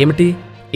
ఏమిటి?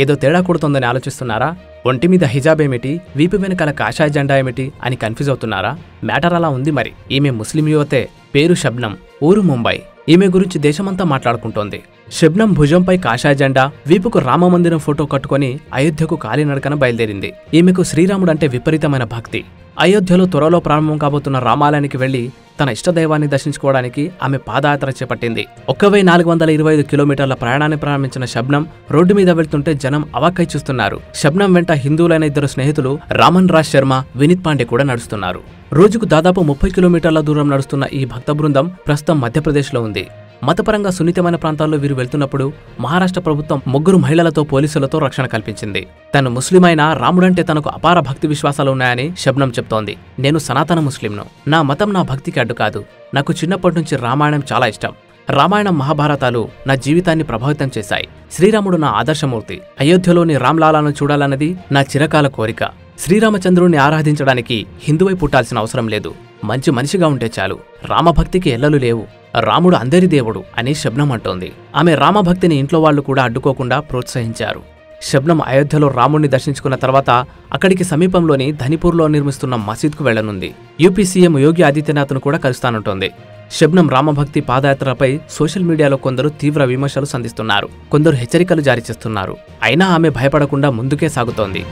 ఏదో తేడా కొడుతోందని ఆలోచిస్తున్నారా? ఒంటి మీద హిజాబ్ ఏమిటి, వీపు వెనకాల కాషాయ జెండా ఏమిటి అని కన్ఫ్యూజ్ అవుతున్నారా? మ్యాటర్ అలా ఉంది మరి. ఈమె ముస్లిం యువతే, పేరు షబ్నం, ఊరు ముంబై. ఈమె గురించి దేశమంతా మాట్లాడుకుంటోంది. షబ్నం భుజంపై కాషాయ జెండా, వీపుకు రామమందిరం ఫోటో కట్టుకుని అయోధ్యకు కాలినడకన బయలుదేరింది. ఈమెకు శ్రీరాముడంటే విపరీతమైన భక్తి. అయోధ్యలో త్వరలో ప్రారంభం కాబోతున్న రామాలయానికి వెళ్లి తన ఇష్టదైవాన్ని దర్శించుకోవడానికి ఆమె పాదయాత్ర చేపట్టింది. 1425 కిలోమీటర్ల ప్రయాణాన్ని ప్రారంభించిన షబ్నం రోడ్డు మీద వెళ్తుంటే జనం అవాక్కై చూస్తున్నారు. షబ్నం వెంట హిందువులైన 2 స్నేహితులు రామన్ రాజ్ శర్మ, వినీత్ పాండే కూడా నడుస్తున్నారు. రోజుకు దాదాపు 30 కిలోమీటర్ల దూరం నడుస్తున్న ఈ భక్త బృందం ప్రస్తుతం మధ్యప్రదేశ్లో ఉంది. మతపరంగా సున్నితమైన ప్రాంతాల్లో వీరు వెళ్తున్నప్పుడు మహారాష్ట్ర ప్రభుత్వం 3 మహిళలతో పోలీసులతో రక్షణ కల్పించింది. తను ముస్లిం అయినా రాముడంటే తనకు అపార భక్తి విశ్వాసాలు ఉన్నాయని షబ్నం చెప్తోంది. నేను సనాతన ముస్లింను. నా మతం నా భక్తికి అడ్డు కాదు. నాకు చిన్నప్పటి నుంచి రామాయణం చాలా ఇష్టం. రామాయణం, మహాభారతాలు నా జీవితాన్ని ప్రభావితం చేశాయి. శ్రీరాముడు నా ఆదర్శమూర్తి. అయోధ్యలోని రామ్లాలాను చూడాలన్నది నా చిరకాల కోరిక. శ్రీరామచంద్రుణ్ణి ఆరాధించడానికి హిందువై పుట్టాల్సిన అవసరం లేదు. మంచి మనిషిగా ఉంటే చాలు. రామభక్తికి ఎల్లలు లేవు. రాముడు అందరి దేవుడు అని షబ్నం అంటోంది. ఆమె రామభక్తిని ఇంట్లో వాళ్లు కూడా అడ్డుకోకుండా ప్రోత్సహించారు. షబ్నం అయోధ్యలో రాముడిని దర్శించుకున్న తర్వాత అక్కడికి సమీపంలోని ధనిపూర్లో నిర్మిస్తున్న మసీద్కు వెళ్లనుంది. యూపీ సీఎం యోగి ఆదిత్యనాథ్ను కూడా కలుస్తానంటోంది. షబ్నం రామభక్తి పాదయాత్రపై సోషల్ మీడియాలో కొందరు తీవ్ర విమర్శలు సంధిస్తున్నారు. కొందరు హెచ్చరికలు జారీ చేస్తున్నారు. అయినా ఆమె భయపడకుండా ముందుకే సాగుతోంది.